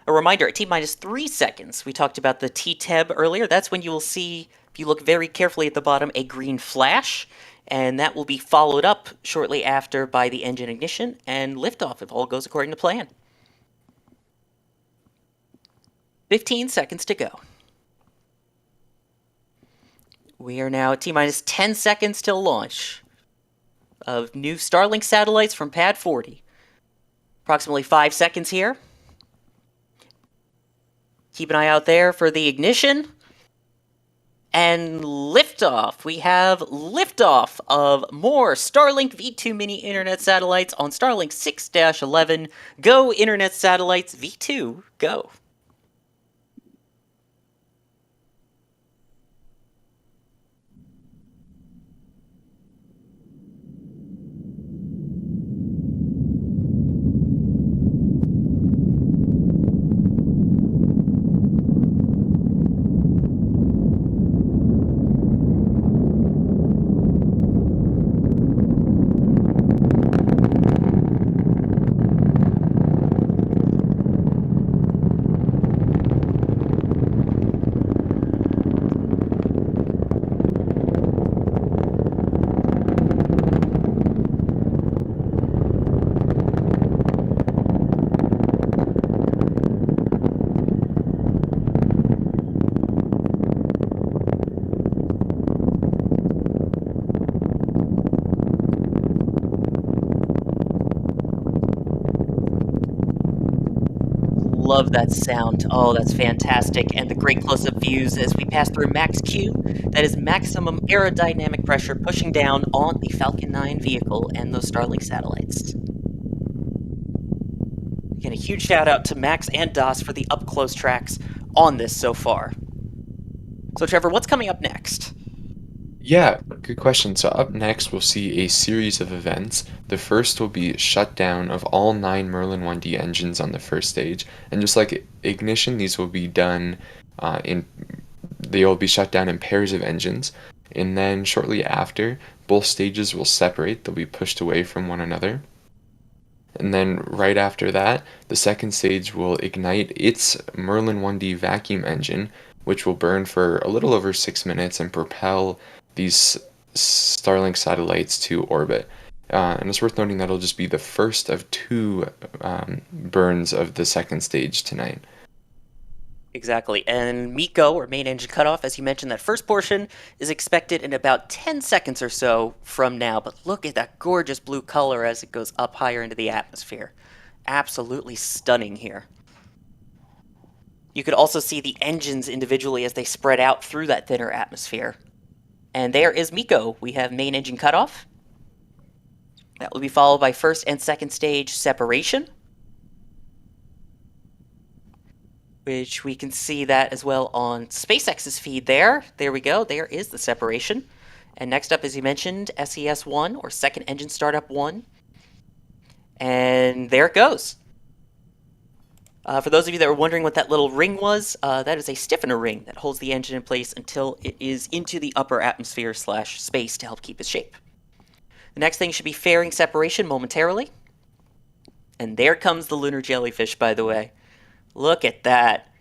A reminder, at T-minus 3 seconds, we talked about the T-TEB earlier. That's when you will see, if you look very carefully at the bottom, a green flash. And that will be followed up shortly after by the engine ignition and liftoff if all goes according to plan. 15 seconds to go. We are now at T-minus 10 seconds till launch of new Starlink satellites from Pad 40. Approximately 5 seconds here. Keep an eye out there for the ignition. And liftoff. We have liftoff of more Starlink V2 mini internet satellites on Starlink 6-11. Go internet satellites V2, go. Love that sound. Oh, that's fantastic. And the great close-up views as we pass through max Q. That is maximum aerodynamic pressure pushing down on the Falcon 9 vehicle and those Starlink satellites. Again, a huge shout out to Max and Das for the up-close tracks on this so far. So Trevor, what's coming up next? Yeah, good question. So up next, we'll see a series of events. The first will be shutdown of all 9 Merlin 1D engines on the first stage. And just like ignition, these will be done they will be shut down in pairs of engines. And then shortly after, both stages will separate. They'll be pushed away from one another. And then right after that, the second stage will ignite its Merlin 1D vacuum engine, which will burn for a little over 6 minutes and propel these Starlink satellites to orbit. And it's worth noting that it'll just be the first of 2 burns of the second stage tonight. Exactly. And MECO, or main engine cutoff, as you mentioned, that first portion is expected in about 10 seconds or so from now. But look at that gorgeous blue color as it goes up higher into the atmosphere. Absolutely stunning here. You could also see the engines individually as they spread out through that thinner atmosphere. And there is MECO. We have main engine cutoff. That will be followed by first and second stage separation, which we can see that as well on SpaceX's feed there. There we go. There is the separation. And next up, as you mentioned, SES-1, or Second Engine Startup 1. And there it goes. For those of you that were wondering what that little ring was, that is a stiffener ring that holds the engine in place until it is into the upper atmosphere / space to help keep its shape. The next thing should be fairing separation momentarily. And there comes the lunar jellyfish, by the way. Look at that.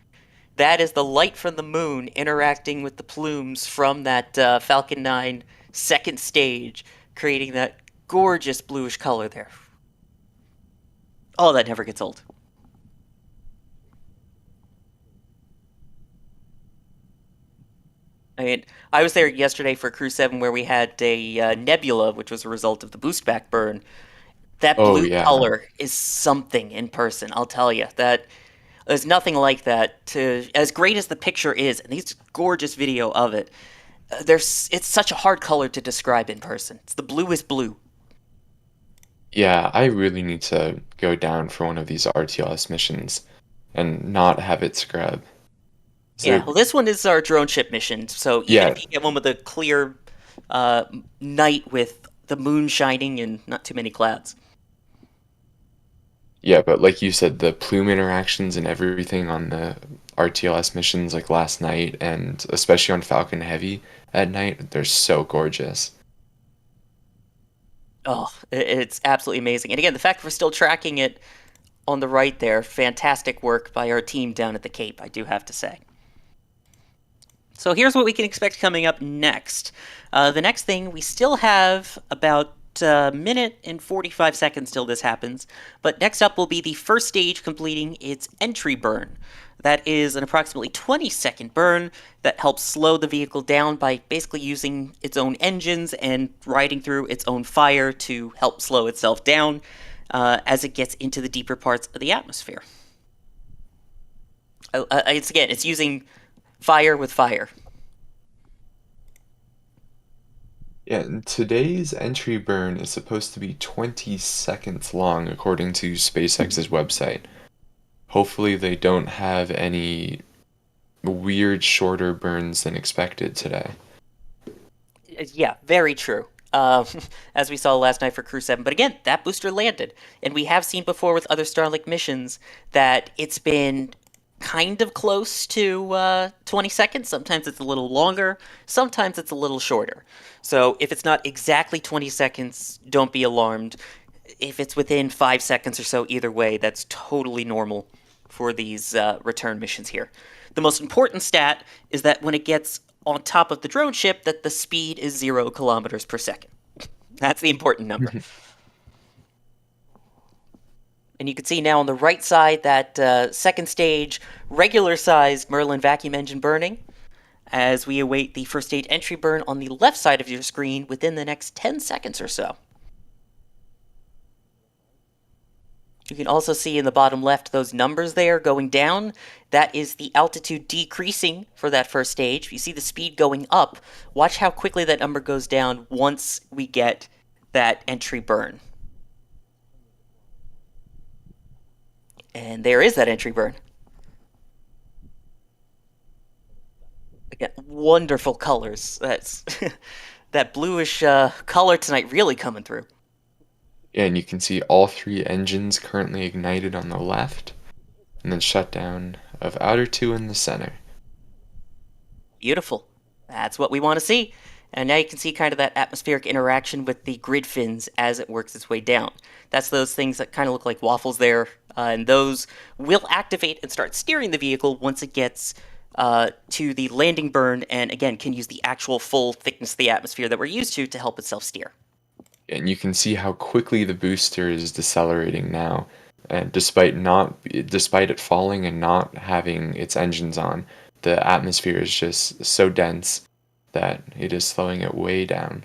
That is the light from the moon interacting with the plumes from that Falcon 9 second stage, creating that gorgeous bluish color there. Oh, that never gets old. I mean, I was there yesterday for Crew 7 where we had a nebula, which was a result of the boost back burn. That blue color is something in person, I'll tell you. There's nothing like that. As great as the picture is, and these gorgeous video of it, it's such a hard color to describe in person. It's the bluest blue. Yeah, I really need to go down for one of these RTLS missions and not have it scrub. So, yeah, well, this one is our drone ship mission, so even if you get one with a clear night with the moon shining and not too many clouds. Yeah, but like you said, the plume interactions and everything on the RTLS missions like last night, and especially on Falcon Heavy at night, they're so gorgeous. Oh, it's absolutely amazing. And again, the fact that we're still tracking it on the right there, fantastic work by our team down at the Cape, I do have to say. So here's what we can expect coming up next. The next thing, we still have about a minute and 45 seconds till this happens, but next up will be the first stage completing its entry burn. That is an approximately 20-second burn that helps slow the vehicle down by basically using its own engines and riding through its own fire to help slow itself down as it gets into the deeper parts of the atmosphere. It's using fire with fire. Yeah, and today's entry burn is supposed to be 20 seconds long, according to SpaceX's website. Hopefully they don't have any weird shorter burns than expected today. Yeah, very true. As we saw last night for Crew 7. But again, that booster landed. And we have seen before with other Starlink missions that it's been kind of close to 20 seconds. Sometimes it's a little longer. Sometimes it's a little shorter. So if it's not exactly 20 seconds, don't be alarmed. If it's within 5 seconds or so, either way, that's totally normal for these return missions here. The most important stat is that when it gets on top of the drone ship, that the speed is 0 kilometers per second. That's the important number. And you can see now on the right side that second stage, regular-sized Merlin vacuum engine burning, as we await the first stage entry burn on the left side of your screen within the next 10 seconds or so. You can also see in the bottom left those numbers there going down. That is the altitude decreasing for that first stage. You see the speed going up. Watch how quickly that number goes down once we get that entry burn. And there is that entry burn. Again, wonderful colors. That's that bluish color tonight really coming through. Yeah, and you can see all 3 engines currently ignited on the left, and then shutdown of outer 2 in the center. Beautiful. That's what we want to see. And now you can see kind of that atmospheric interaction with the grid fins as it works its way down. That's those things that kind of look like waffles there, and those will activate and start steering the vehicle once it gets to the landing burn, and again, can use the actual full thickness of the atmosphere that we're used to help itself steer. And you can see how quickly the booster is decelerating now, and despite it falling and not having its engines on, the atmosphere is just so dense that it is slowing it way down.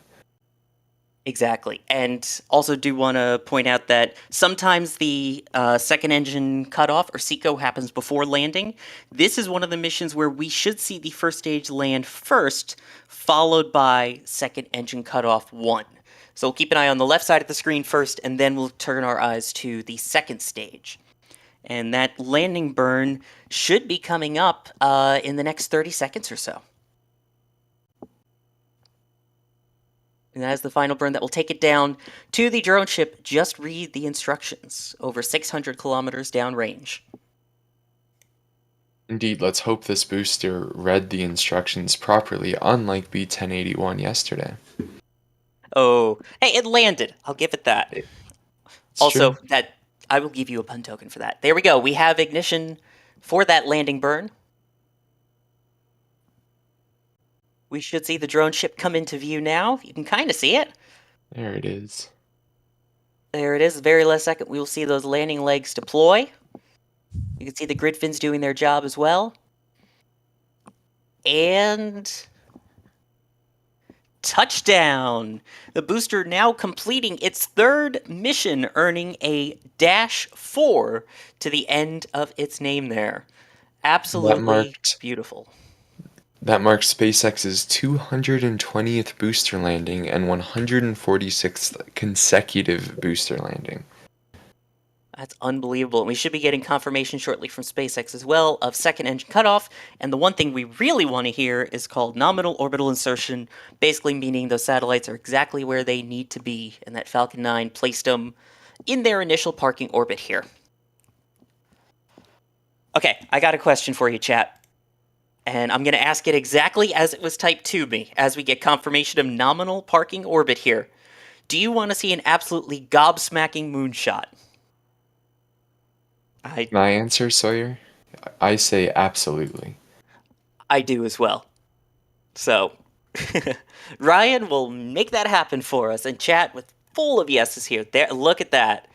Exactly. And also do want to point out that sometimes the second engine cutoff, or SECO, happens before landing. This is one of the missions where we should see the first stage land first, followed by second engine cutoff 1. So we'll keep an eye on the left side of the screen first, and then we'll turn our eyes to the second stage. And that landing burn should be coming up in the next 30 seconds or so. And that is the final burn that will take it down to the drone ship. Just read the instructions over 600 kilometers downrange. Indeed, let's hope this booster read the instructions properly, unlike B-1081 yesterday. Oh, hey, it landed. I'll give it that. It's Also, true. that I will give you a pun token for that. There we go. We have ignition for that landing burn. We should see the drone ship come into view now. You can kind of see it. There it is. There it is. The very last second, we will see those landing legs deploy. You can see the grid fins doing their job as well. And touchdown! The booster now completing its third mission, earning a -4 to the end of its name there. Absolutely beautiful. That marks SpaceX's 220th booster landing and 146th consecutive booster landing. That's unbelievable. And we should be getting confirmation shortly from SpaceX as well of second engine cutoff. And the one thing we really want to hear is called nominal orbital insertion, basically meaning those satellites are exactly where they need to be, and that Falcon 9 placed them in their initial parking orbit here. Okay, I got a question for you, chat. And I'm going to ask it exactly as it was typed to me as we get confirmation of nominal parking orbit here. Do you want to see an absolutely gobsmacking moonshot? My answer, Sawyer? I say absolutely. I do as well. So, Ryan will make that happen for us and chat with full of yeses here. There, look at that.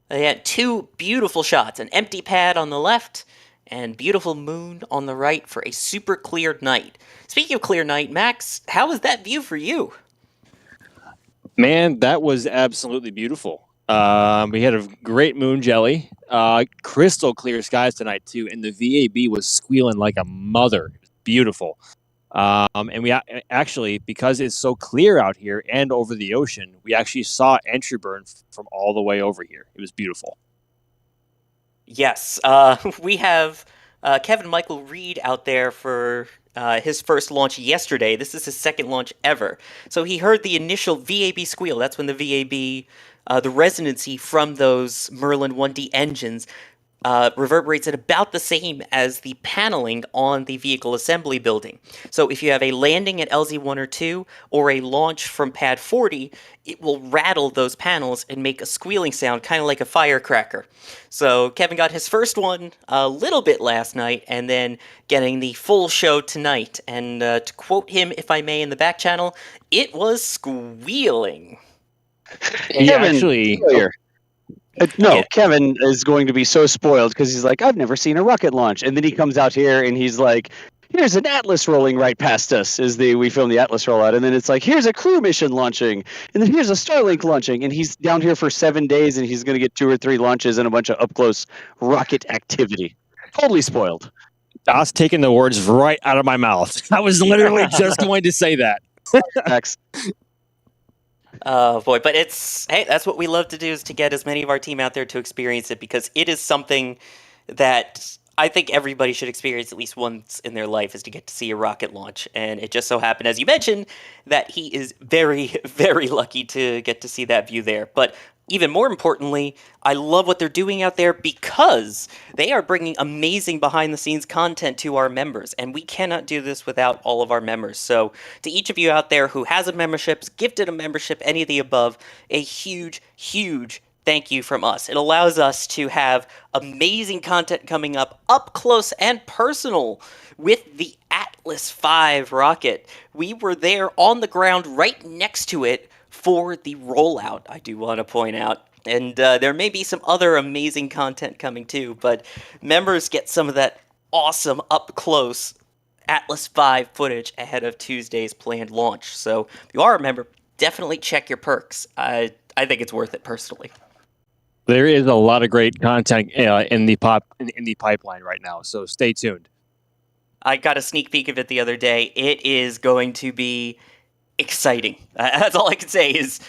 They had two beautiful shots, an empty pad on the left and beautiful moon on the right for a super clear night. Speaking of clear night, Max, how was that view for you? Man, that was absolutely beautiful. We had a great moon jelly, crystal clear skies tonight too, and the VAB was squealing like a mother. Beautiful. And we actually, because it's so clear out here and over the ocean, we actually saw entry burn from all the way over here. It was beautiful. Yes, we have Kevin Michael Reed out there for his first launch yesterday. This is his second launch ever. So he heard the initial VAB squeal. That's when the VAB, the resonancy from those Merlin 1D engines reverberates at about the same as the paneling on the vehicle assembly building. So if you have a landing at LZ1 or 2 or a launch from pad 40, it will rattle those panels and make a squealing sound, kind of like a firecracker. So Kevin got his first one a little bit last night and then getting the full show tonight. And to quote him, if I may, in the back channel, it was squealing. Kevin, actually... No, Kevin is going to be so spoiled because he's like, I've never seen a rocket launch. And then he comes out here and he's like, here's an Atlas rolling right past us we filmed the Atlas rollout. And then it's like, here's a crew mission launching. And then here's a Starlink launching. And he's down here for 7 days and he's going to get 2 or 3 launches and a bunch of up-close rocket activity. Totally spoiled. That's taking the words right out of my mouth. I was literally just going to say that. Max. Oh boy, but hey, that's what we love to do, is to get as many of our team out there to experience it, because it is something that I think everybody should experience at least once in their life, is to get to see a rocket launch. And it just so happened, as you mentioned, that he is very, very lucky to get to see that view there. But even more importantly, I love what they're doing out there because they are bringing amazing behind-the-scenes content to our members, and we cannot do this without all of our members. So to each of you out there who has a membership, gifted a membership, any of the above, a huge, huge thank you from us. It allows us to have amazing content coming up close and personal with the Atlas V rocket. We were there on the ground right next to it for the rollout, I do want to point out. And there may be some other amazing content coming too, but members get some of that awesome up-close Atlas V footage ahead of Tuesday's planned launch. So if you are a member, definitely check your perks. I think it's worth it personally. There is a lot of great content in the pipeline right now, so stay tuned. I got a sneak peek of it the other day. It is going to be exciting. That's all I can say is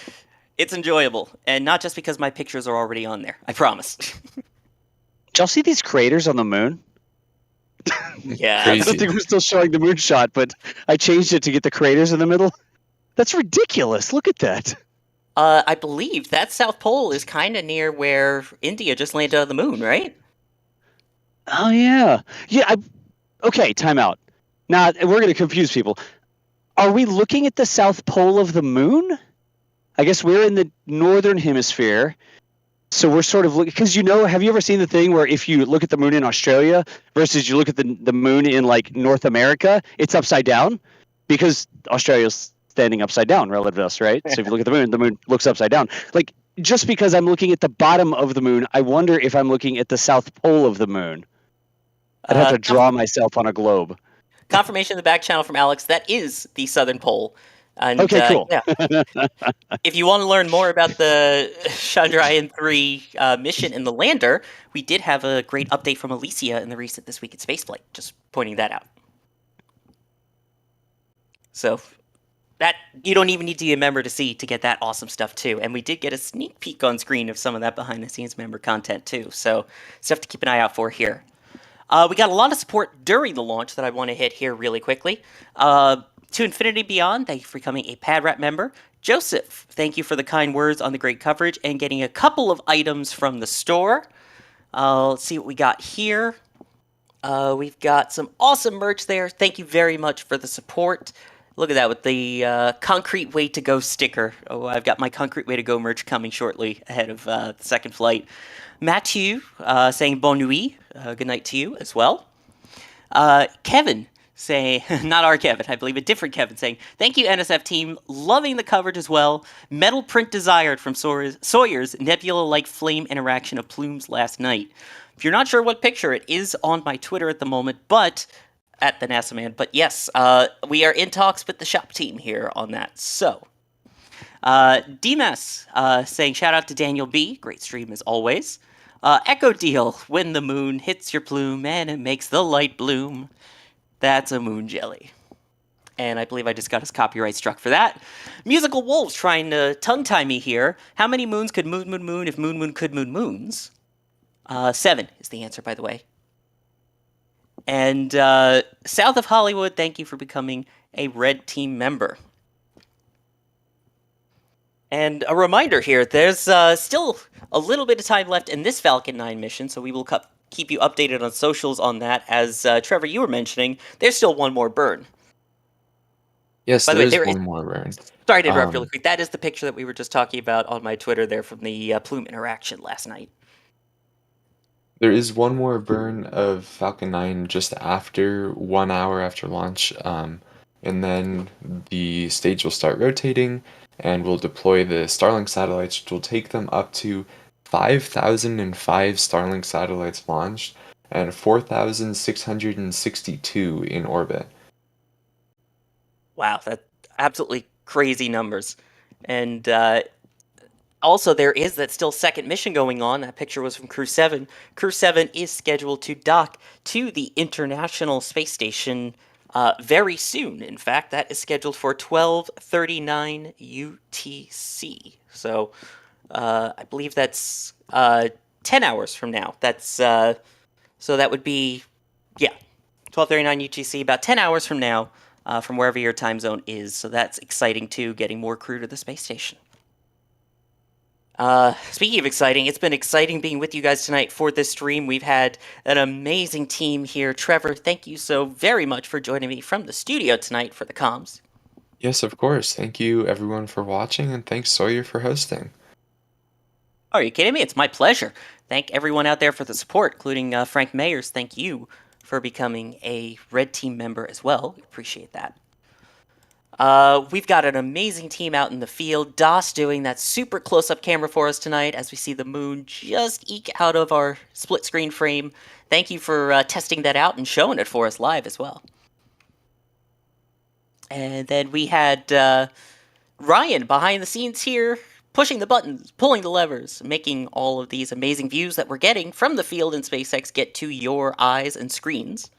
it's enjoyable. And not just because my pictures are already on there. I promise. Did y'all see these craters on the moon? Yeah. I don't Crazy. think we're still showing the moon shot, but I changed it to get the craters in the middle. That's ridiculous. Look at that. I believe that South Pole is kind of near where India just landed on the moon, right? Oh, yeah. Yeah. Okay, time out. Now, we're going to confuse people. Are we looking at the South Pole of the moon? I guess we're in the northern hemisphere. So we're sort of looking, because have you ever seen the thing where if you look at the moon in Australia versus you look at the moon in like North America, it's upside down because Australia's standing upside down relative to us, right? So if you look at the moon looks upside down. Like, just because I'm looking at the bottom of the moon, I wonder if I'm looking at the South Pole of the moon. I'd have to draw myself on a globe. Confirmation in the back channel from Alex, that is the southern pole. And, Okay, cool. Yeah. If you want to learn more about the Chandrayaan-3 mission and the lander, we did have a great update from Alicia in the recent This Week in Spaceflight. Just pointing that out. So that you don't even need to be a member to get that awesome stuff too. And we did get a sneak peek on screen of some of that behind the scenes member content too. So stuff to keep an eye out for here. We got a lot of support during the launch that I want to hit here really quickly. To Infinity Beyond, thank you for becoming a PadRat member. Joseph, thank you for the kind words on the great coverage and getting a couple of items from the store. Let's see what we got here. We've got some awesome merch there. Thank you very much for the support. Look at that with the Concrete Way to Go sticker. Oh, I've got my Concrete Way to Go merch coming shortly ahead of the second flight. Matthew saying bon nuit. Good night to you as well. Kevin saying, not our Kevin, I believe a different Kevin, saying, thank you, NSF team. Loving the coverage as well. Metal print desired from Sawyer's nebula-like flame interaction of plumes last night. If you're not sure what picture, it is on my Twitter at the moment, but at the NASA Man. But yes, we are in talks with the shop team here on that. So, DMS saying, shout out to Daniel B. Great stream as always. Echo Deal, when the moon hits your plume and it makes the light bloom. That's a moon jelly. And I believe I just got his copyright struck for that. Musical Wolves trying to tongue-tie me here. How many moons could moon if moon could moons? 7 is the answer, by the way. And South of Hollywood, thank you for becoming a Red Team member. And a reminder here, there's still a little bit of time left in this Falcon 9 mission, so we will keep you updated on socials on that. As Trevor, you were mentioning, there's still one more burn. Yes, By the there way, is one more burn. Sorry to interrupt really quick. That is the picture that we were just talking about on my Twitter there from the plume interaction last night. There is one more burn of Falcon 9 just after 1 hour after launch, and then the stage will start rotating, and we'll deploy the Starlink satellites, which will take them up to 5,005 Starlink satellites launched and 4,662 in orbit. Wow, that's absolutely crazy numbers. And also, there is that still second mission going on. That picture was from Crew 7. Crew 7 is scheduled to dock to the International Space Station very soon. In fact, that is scheduled for 12:39 UTC. So, I believe that's 10 hours from now. That's so that would be 12:39 UTC, about 10 hours from now, from wherever your time zone is. So that's exciting too, getting more crew to the space station. Speaking of exciting, it's been exciting being with you guys tonight for this stream. We've had an amazing team here. Trevor, thank you so very much for joining me from the studio tonight for the comms. Yes, of course. Thank you, everyone, for watching, and thanks, Sawyer, for hosting. Are you kidding me? It's my pleasure. Thank everyone out there for the support, including Frank Mayers. Thank you for becoming a Red Team member as well. We appreciate that. We've got an amazing team out in the field. Das doing that super close-up camera for us tonight as we see the moon just eke out of our split screen frame. Thank you for testing that out and showing it for us live as well. And then we had Ryan behind the scenes here, pushing the buttons, pulling the levers, making all of these amazing views that we're getting from the field in SpaceX get to your eyes and screens.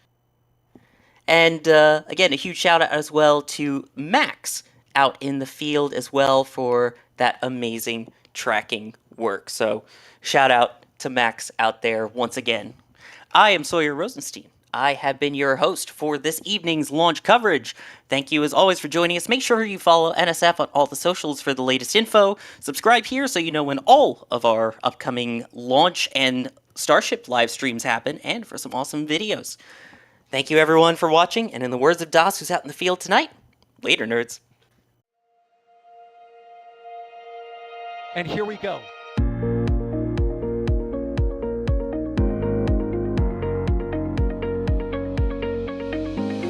And again, a huge shout out as well to Max out in the field as well for that amazing tracking work. So shout out to Max out there once again. I am Sawyer Rosenstein. I have been your host for this evening's launch coverage. Thank you as always for joining us. Make sure you follow NSF on all the socials for the latest info. Subscribe here so you know when all of our upcoming launch and Starship live streams happen, and for some awesome videos. Thank you everyone for watching, and in the words of Das, who's out in the field tonight, later nerds. And here we go.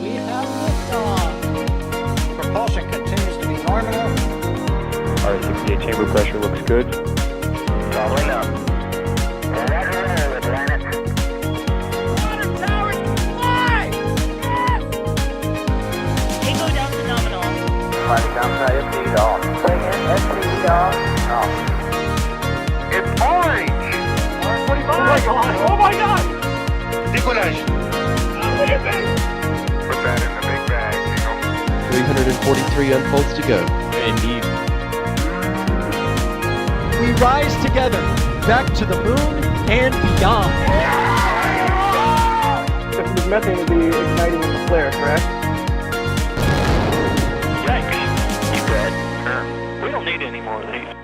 We have liftoff. Propulsion continues to be normal. RS-68 chamber pressure looks good. Following up. Roger, planet. Water towers, fly! Tango down to nominal. Flight downside SPD off. Bring in SPD off. It's orange! Orange 45! Oh my god! Oh my god! Decollage! What is it? Put that in the big bag, 343 unfolds to go. Indeed. We rise together back to the moon and beyond. This methane will be igniting in the flare, correct? Yikes! You dead? Sure. We don't need any more of these.